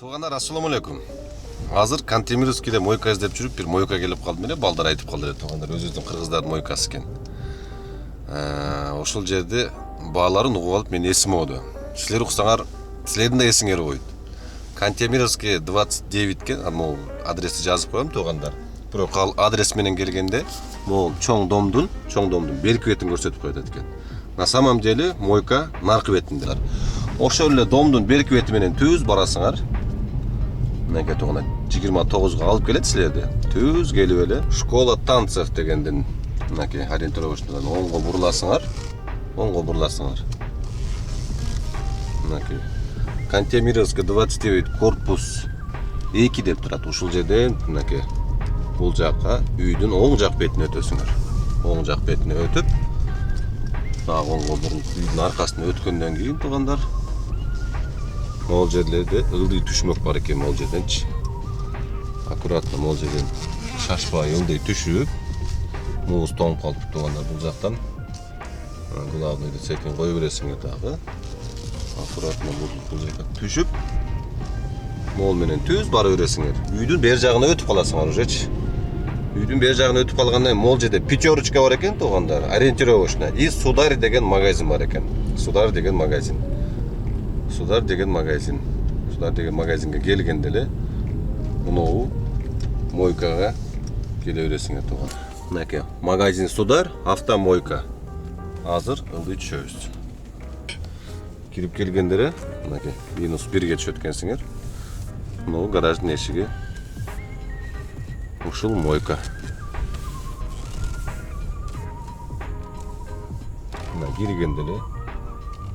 Туугандар, ассаламу алейкум. Азыр Кантемировскийде мойка издеп жүрүп, бир мойка келип калдым эле, балдар айтып калды эле туугандар, өзүбүздүн кыргыздардын мойкасы экен. Ошол жерде бааларын угуп алып менин эсиме оду. Силер уксаңар, силердин да эсиңер койт. Кантемировский 29 экен, могу адрести жазып коем туугандар. Бирок ал адрес менен келгенде, могу чоң домдун берки бетин көрсөтүп коет экен. На самом деле мойка наркы бетинде. Ошол эле домдун берки бети менен түз барасыңар. Мынакей туугандар 29га алып келет силерди. Түз келип эле школа танцев дегендин мынакей ориентировочтон оңго буруласыңар. Мынакей Кантемировский 29 корпус 2 деп турат. Ушул жерден мынакей бул жакка үйдүн оң жак бетине өтөсүңөр. Оң жак бетине өтүп, дагы оңго бурулуп үйдүн аркасына өткөндөн кийин туугандар могул жерлерде ылдый түшмөк бар экен, могул жерденчи. Аккуратно могул жерден шашпай ылдый түшүп, муз тоңуп калып туугандар бул жактан. Главныйды секин кое бересиңер дагы. Аккуратно бул жакка түшүп, могул менен түз бара бересиңер. Үйдүн бер жагына өтүп каласыңар ужечи. Үйдүн бер жагына өтүп калгандан кийин могул жерде пятерочка бар экен туугандар, ориентировочно. И Сударь деген магазин бар экен. Сударь деген магазинге келгенде эле муну мойкага келе бересиңер туугандар. Мынакей магазин Сударь, автомойка. Азыр ылдый түшөбүз. Кирип келгенде эле мынакей -1ге түшөт экенсиңер. Муну гараждын эшиги. Ушул мойка. Мына киргенде эле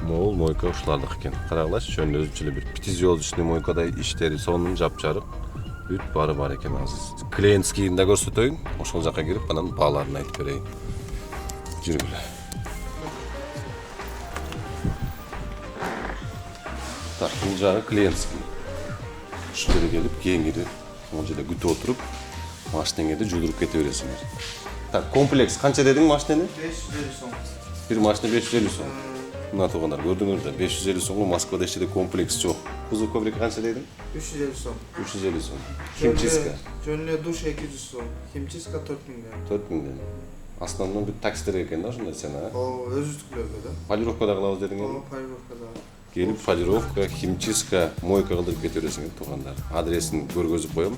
могул мойка ушулардык экен. Карагылачы, ошол өзүнчө эле бир пятизвездочный мойкадай иштери сонун жапжарык. Бүт бары бар экен азыр. Клиентскийин да көрсөтөйүн. Ошол жакка кирип анан бааларын айтып берейин. Жүргүлө. Так, бул жагы клиентский. Ушул жерге келип, кийинкирип, могул жерде күтүп отуруп, машинеңерди жудуруп кете бересиңер. Так, комплекс канча дедиң машинени? 550 сом. Бир машина 550 сом. Мына туугандар, көрдүңөр да, 550 сомго Москвада эч жерде комплекс жок. Кузов коврик канча дедиң? 350 сом. 350 сом. Химчистка? Жөн эле душ 200 сом. Химчистка 4000 4 миңден. Основном бүт такситерге экен да ошондой цена. Өзүздүклөргө да. Полировка да кылабыз дедиң эле. Полировка да. Келип полировка, химчистка, мойка кылдырып кете бересиңер туугандар. Адресин көргөзүп коем,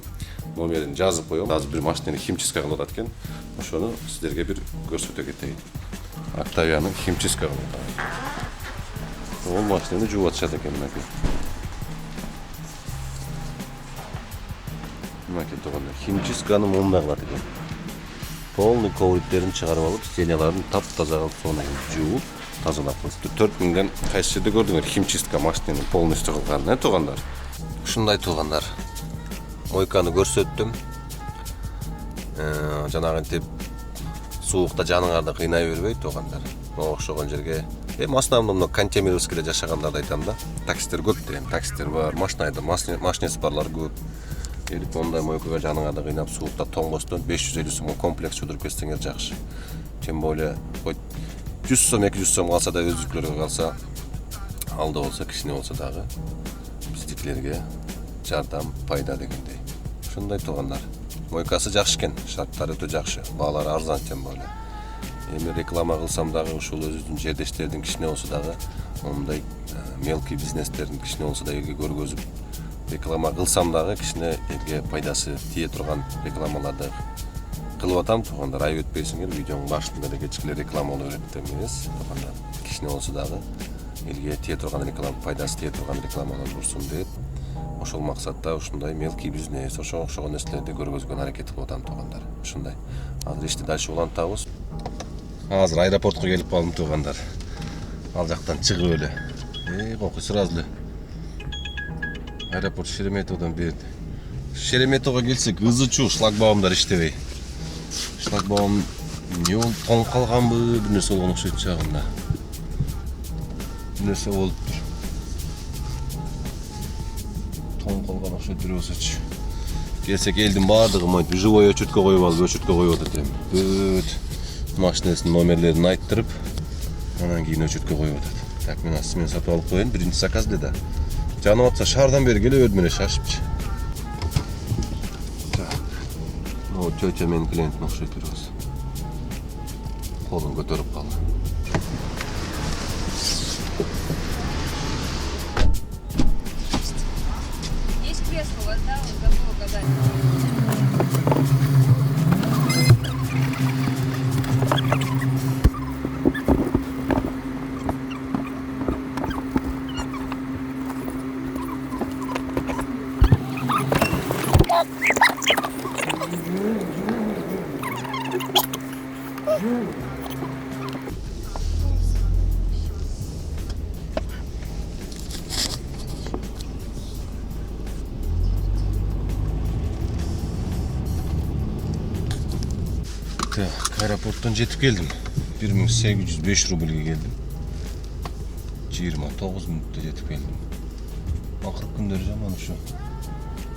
номерин жазып коем. Азыр бир машинени химчистка кылып атат экен. Ошону сиздерге бир көрсөтө кетейин. Октавиянын химчистка кылып атат. Ол машинени жууп атышат экен мынакей. Мынакей туугандар, химчистканы момундай кылат экен. Полный ковриктерин чыгарып алып, стеняларын таптаза кылып сону жууп тазалап коюп. 4000ден кайсы жерде көрдүңөр химчистка машинени полностью кылганын, туугандар. Ушундай туугандар. Мойканы көрсөттүм. Жанагынтип суукта жаныңарды кыйнай бербей туугандар. Окшогон жерге основном Кантемировскийде жашагандарды айтам да. Такситер көп деген, такситер бар, машинеси барлар көп. Келип мондай мойкага жаныңарды кыйнап суукта тоңгостон 550 сомго комплекс жудуруп кетсеңер жакшы. Тем более 100 сом, 200 сом калса да өзүлөргө калса, алда болсо, кичине болсо дагы биздикилерге жардам, пайда дегендей. Ушундай туугандар. Мойкасы жакшы экен, шарттары өтө жакшы, баалары арзан тем более. Эми реклама кылсам дагы ушул өзүбүздүн жердештердин кичине болсо дагы, мындай мелкий бизнестердин кичине болсо да элге көргөзүп реклама кылсам дагы кичине элге пайдасы тие турган рекламаларды кылып атам туугандар. Ай өтпөйсүңөр, видеонун башында эле кечкеле реклама боло берет деп эмес туугандар. Кичине болсо дагы элге тие турган реклама, пайдасы тие турган рекламалар турсун деп, ошол максатта ушундай мелкий бизнес, ошого окшогон нерселерди көргөзгөнгө аракет кылып атам туугандар. Ушундай. Азыр ишти дальше улантабыз. Азыр аэропортко келип калдым туугандар. Ал жактан чыгып эле. Кокуй сразу эле. Аэропорт Шереметьеводон бери. Шереметьевого келсек, ызы-чуу шлагбаумдар иштебей. Шлагбаум не болуп тоңуп калганбы, бир нерсе болгон окшойт жагында. Бир нерсе болуптур. Тоңуп калган окшойт бир болсочу. Келсек элдин баардыгы монтип живой өчүрткө коюп алып, өчүрткө коюп атат эми. Бүт машинесинин номерлерин айттырып, анан кийин өчүрткө коюп атат. Так, мен астымен сатып алып коеюн, биринчи заказ да. Canım atsa şardan beri geliyor mene şaşıpçı. O töte men klientin okşayıp duruz. Kolun götürüp kaldı. Есть кресло у вас, да? Вот забыла указать. Так, aeroportdan жетip келдим. 1805 рубльге келдим. 29 минутта жетip келдим. Акыркы күндөрү жаман ушу.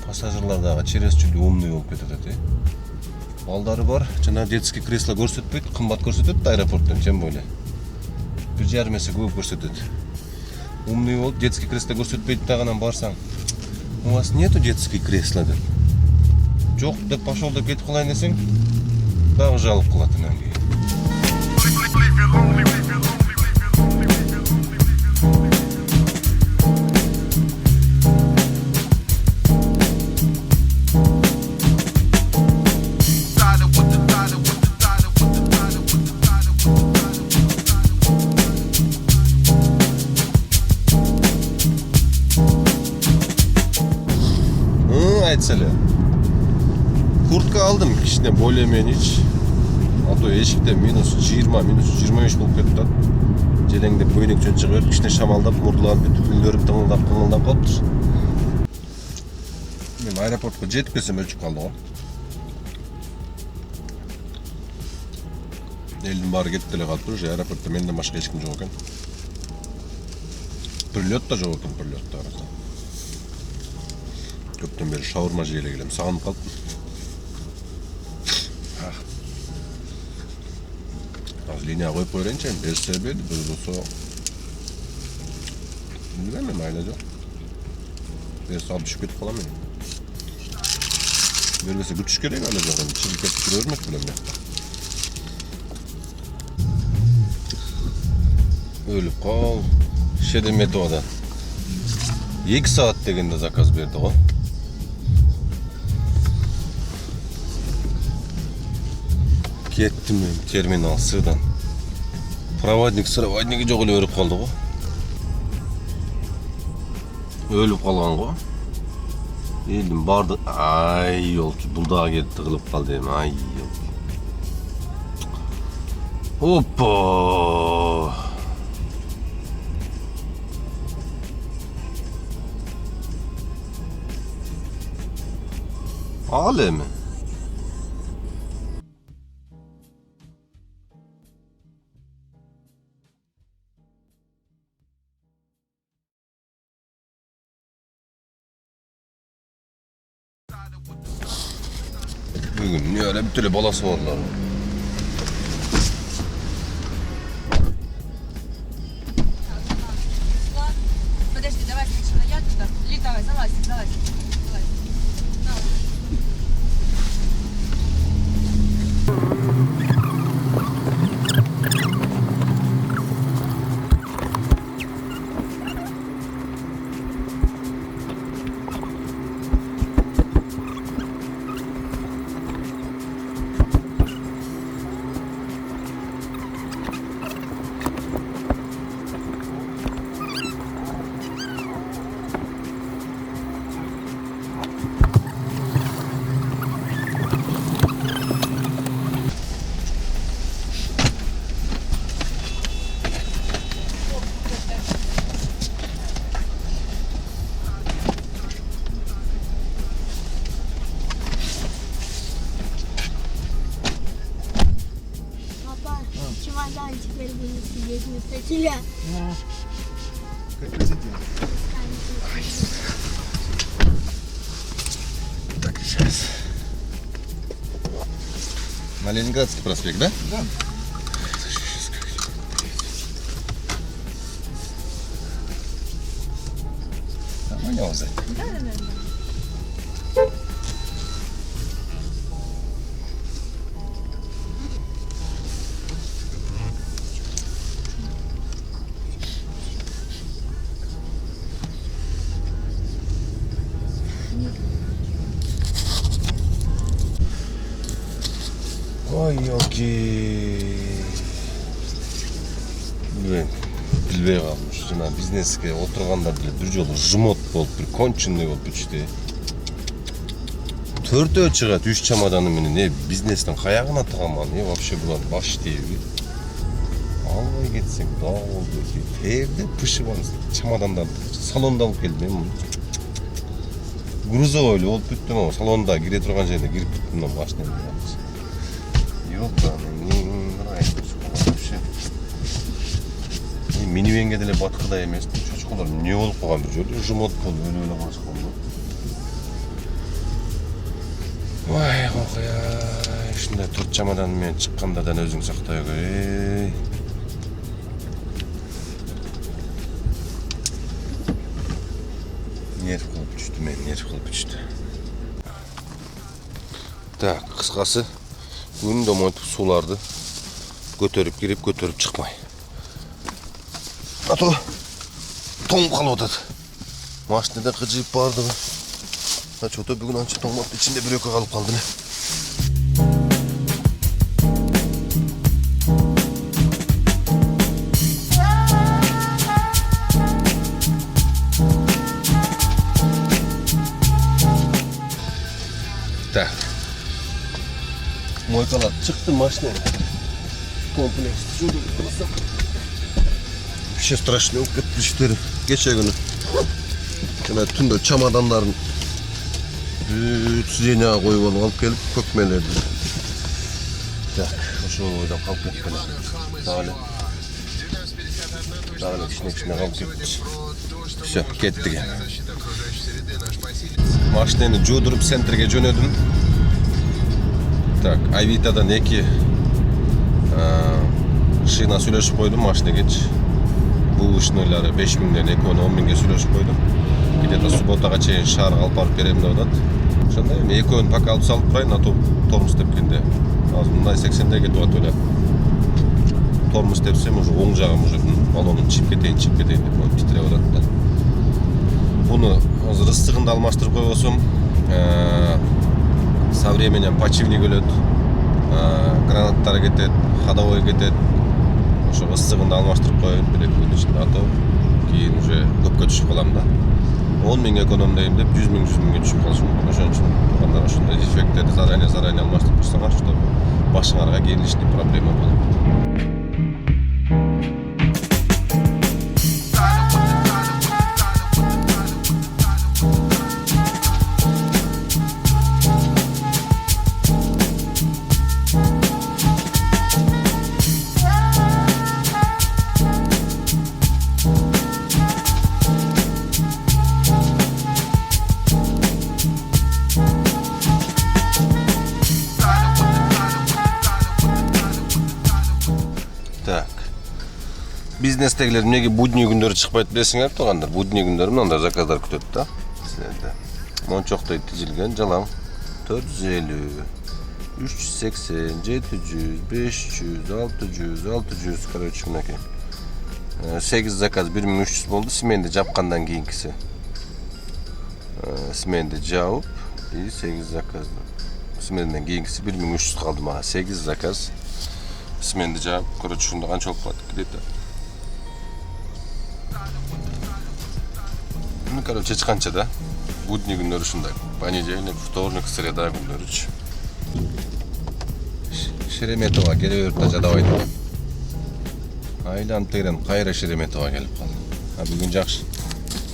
Пассажирлардагы чересчур умный болуп кетет эти. Балдары бар, жана детский кресло көрсөтпөйт, кымбат көрсөтөт да аэропорттон, чем более. 1,5 есе көп көрсөтөт. Умный болуп, детский кресло көрсөтпөйт дагынан барсаң. У вас нету детский кресла деп. Жок деп пошел деп кетип калайын десең, дагы жалып калат анан кийин. Айтсале. Куртка aldım kişine более-менее hiç. Ато эшикте минус 20, минус 23 болуп кетти да. Желеңдеп көйнөкчөн чыгып, кичине шамалдап, мурдуланып, бүтүп үлдөрүп тыңылдап калыптыр. Мен аэропортко жетип келсем өчүп калды го. Элдин баары кетип эле калыптыр, уже аэропортто менден башка эч ким жок экен. Прилет да жок экен, прилет да арасында. Көптөн бери шаурма жей эле келем, сагынып калыптым. Линия коюп коерейинчи, берсе берди, болбосо. Билбейм, майла жок. Берсе алып түшүп кетип калам мен. Бербесе күтүш керек эле жок, чыгып кетип жүрө бермек белем мен. Өлүп кал. Шереметовада 2 saat дегенде заказ берди го. Кеттим мен терминал Сыдан. Проводник жок эле өлүп калды го. Өлүп калган го. Элдин барды. Ай, ёлки, бул дагы келип тыгылып калды эми. Ай, ёлки. Опа! Ал эми. Bugün öyle bir türlü balası varlar. Подожди, давай сначала я туда. Ли, давай, залазь. Давай. Чемодан теперь будет сидеть вместо тебя. Как президент. Так, сейчас. На Ленинградский проспект, да? Да. Да, наверное. Ой, елки. Блин, билбей калдым. Жана бизнеске отурганда деле бир жолу жмот болуп, бир конченый болуп кетишти. Төртөө чыгат 3 чамаданы менен. Бизнестин каягына тыгаман. Вообще булар баш тийби. Албай кетсек дагы болду. Терде пышыган чамадандарды салонда алып келдим. Грузовой эле болуп бүттүм, о салонда кире турган жерде кирип бүттүм машинаны. Минивенге деле баткыда эмес. Чочколор эмне болуп калган бир жолу жумот болуп өлө калышкан. Ой, окуя. Ушундай 4 чамадан менен чыккандардан өзүң сактай ой. Нерв кылып түштү мен, нерв кылып түштү. Так, кыскасы күндө монтип сууларды көтөрүп кирип, көтөрүп чыкмай. Ато тоңуп калып атат. Машинада кыжып барды. Чото бүгүн анча тоңмоп, ичинде бир экөө калып калды эле. Так. Мойкалап чыктым машинаны. Комплекс жолу кылсам. Вообще страшно болуп кетиштери. Кече күнү. Жана түндө чамадандарын сиденияга коюп алып келип көкмелерди. Так, ошол бойдон калып кеткен. Дагы кичине калып кетти. Всё, кеттик. Машинаны жуудуруп центрге жөнөдүм. Так, Авитадан 2 шина сүйлөшүп койдум машинегечи. Бул ишнелери 5000ден экөөнү 10.000ге сүйлөшүп койдум. Где-то субботага чейин шаарга алып барып берем деп атат. Ошондой эми экөөнү пока алып салып турайын, ато тормуз тепкенде. Азыр мындай 80де кетип атат эле. Тормуз тепсем уже оң жагым уже балонун чип кетейин деп титиреп атат да. Буну азыр ыстыгында алмаштырып койбосом, со временем почивник өлөт, гранаттар кетет, ходовой кетет. Ошо ыстыгында алмаштырып коеюн, бир эки күн ичинде ато кийин уже көпкө түшүп калам да. 10.000 экономдойм деп 100.000 түшүп калышы мүмкүн. Ошон үчүн туугандар ошондой дефекттерди заранее алмаштырып турсаңар, чтобы башыңарга кийин лишний проблема болот. Бизнестегилер эмнеге будний күндөрү чыкпайт билесиңер туугандар? Будний күндөрү мындай заказдар күтөт да. Силерде мончоктой тизилген жалаң 450, 380, 700, 500, 600, короче мынакей. 8 заказ 1300 болду. Сменди жапкандан кийинкиси. Сменди жауып, 8 заказ. Сменден кийинкиси 1300 калды мага. 8 заказ. Сменди жаап, короче ушунда канча болуп калат? Где-то короче, эч канча да. Будний күндөрү ушундай. Понедельник, вторник, среда күндөрүчү. Шереметова келе берип тажадабайт. Айланып тегерен кайра Шереметова келип калды. Бүгүн жакшы.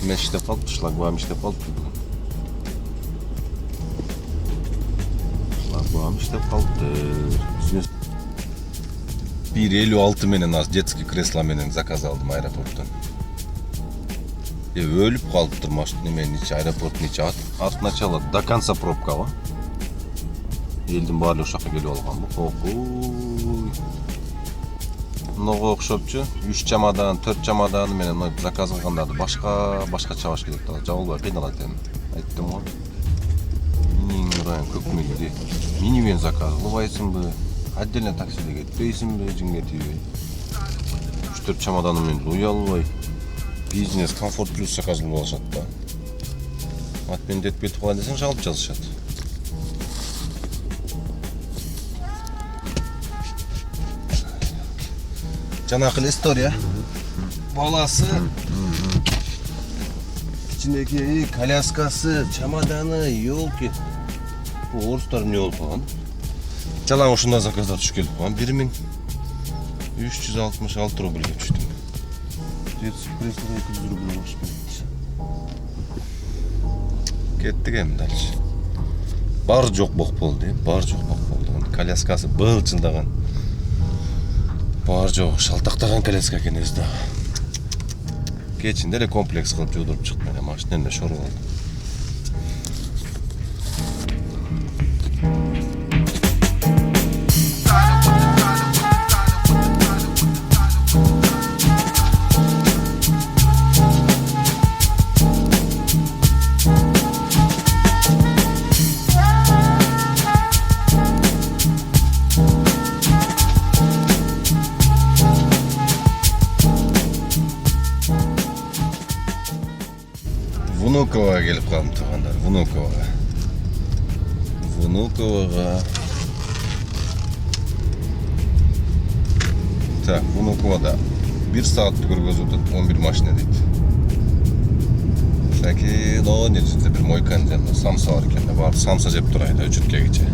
Мен иштеп калыптыр, шлагбаум иштеп калыптыр бүгүн. Шлагбаум иштеп калыптыр. 1.56 менен аз детский кресло менен заказ алдым аэропорттон. Өлүп калыптыр машина менин ичи, аэропорттун ичи от начала до конца пробкага. Элдин баары ошакка келип алган. Окуй. Мынага окшопчу 3 чамадан, 4 чамадан менен мына заказ кылгандарды башка чабаш керек да. Жабылбай кыйналат эми. Айттым го. Минимум көкмөлдү. Минивен заказ кылбайсыңбы? Отдельно таксиде кетпейсиңби, жиңетиби? 3-4 чамаданы менен уя албай. Бизнес, комфорт плюс заказ кылып алышат да. Ат мен деп кетип калган десең жалып жазышат. Жанакыл история. Баласы кичинекей коляскасы, чамаданы, ёлки. Бу орустар эмне болуп калган? Жалаң ушундай заказдар түшүп келип калган. 1366 рубльге түштү. Жетиспрессиге 200 рубль болуш керек. Кеттик эми дальше. Бар жок бок болду, бар жок бок болду. Коляскасы былчылдаган. Бар жок, шалтактаган коляска экен өзү да. Кечинде эле комплекс кылып жуудуруп чыктым, машинаны шоруп алдым. Внуковага келип калдым туугандар, Внуковага. Так, Внуковада 1 саатты көргөзүп атат, 11 машина дейт. Саки, не жерде бир мойканын жанында самса бар экен да, барып самса жеп турайт өчүрткегиче.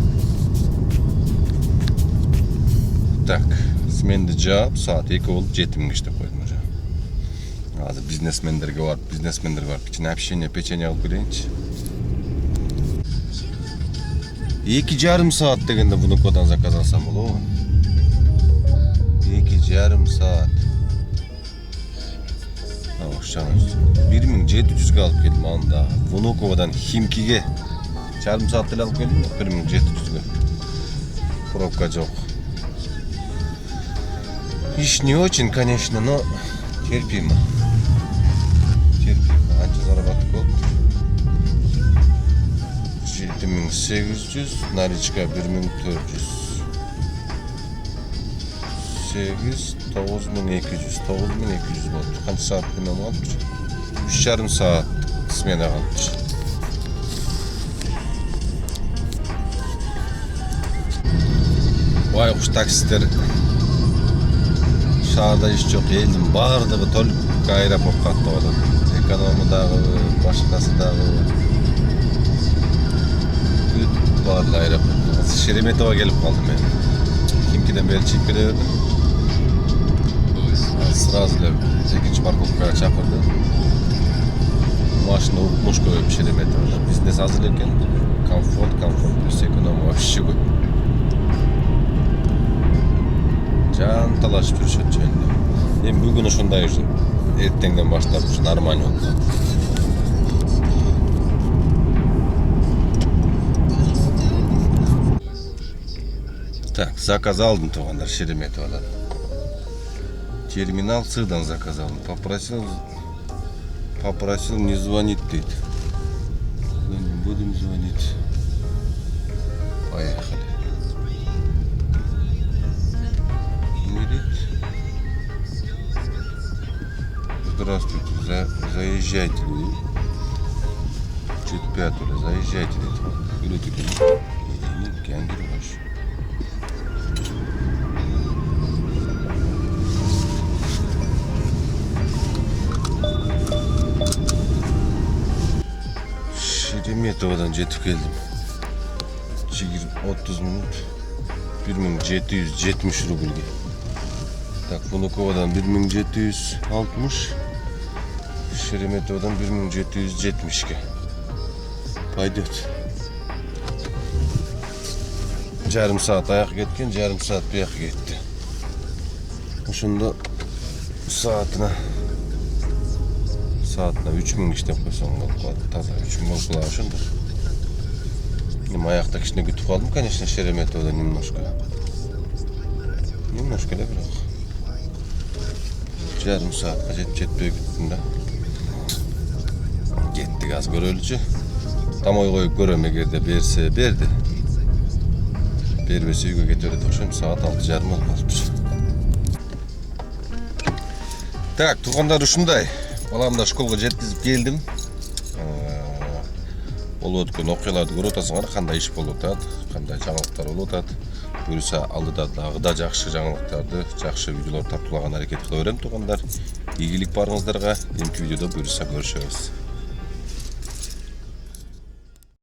Так, сменди жаап, саат 2 болуп 7000 киш деп койдум уже. Азыр бизнесмендерге барып кичине общение, печенье алып келейинчи. 2,5 саат дегенде Внуковадан заказ алсам болобу? 2,5 саат. Окшаңыз. 1700 алып келдим анда. Внуковадан Химкиге жарым саат эле алып келдим, 1700. Пробка жок. Иш не очень, конечно, но терпимо. Анча заработок болуп. 7800, наличка 1400. 8, 9200 болду. Канча саат менен болду? 3,5 саат смена калыптыр. Байкуш таксисттер шаарда иш жок, элдин баардыгы только аэропортко аттап атат. Экономы дагы, башкасы дагы. Бар аэропорт. Шереметова келип калдым мен. Химкиден бери чыгып келе бердим. Сразу эле экинчи парковкага чакырды. Машина укмуш көп Шереметовада. Бизнес азыр экен. Комфорт плюс эконом вообще көп. Жан талашып жүрүшөт жөнүндө. Эми бүгүн ушундай уже. Эртеңден баштап уже нормально болду. Так, заказ алдым туугандар Шереметовадан. Терминал Ц'дан заказ алдым. Попросил не звонить дейт. Не будем звонить. Поехали. Здравствуйте, заезжайте. Чуть пятую, заезжайте. Кенгер ваш. Шереметовадан жетип келдим. 30 минут. 1770 рубльге. Так, Внуковадан 1760. Шереметовадан 1770-ке. Пойдет. Жарым саат аяк кеткен, жарым саат бияк кетти. Ошондо саатына 3000 киш деп койсоң болуп калат. Таза 3000 болуп калат ошондо. Эми аякта кичине күтүп калдым, конечно, Шереметовадан немножко эле бирок. жарым саатка жетпей кеттим да. Кеттик аз көрөлүчү. Тамой коюп көрөм, эгерде берсе берди. Бербесе үйгө кете берет окшойм. Саат 6:30 болуп калыптыр. Так, туугандар ушундай. Баламды школго жеткизип келдим. Болуп өткөн окуяларды көрүп атасыңар, кандай иш болуп атат, кандай жаңылыктар болуп атат. Буюрса алдыда дагы да жакшы жаңылыктарды, жакшы видеолор тартуулаган аракет кыла берем туугандар. Ийгилик барыңыздарга. Эмки видеодо буюрса көрүшөбүз.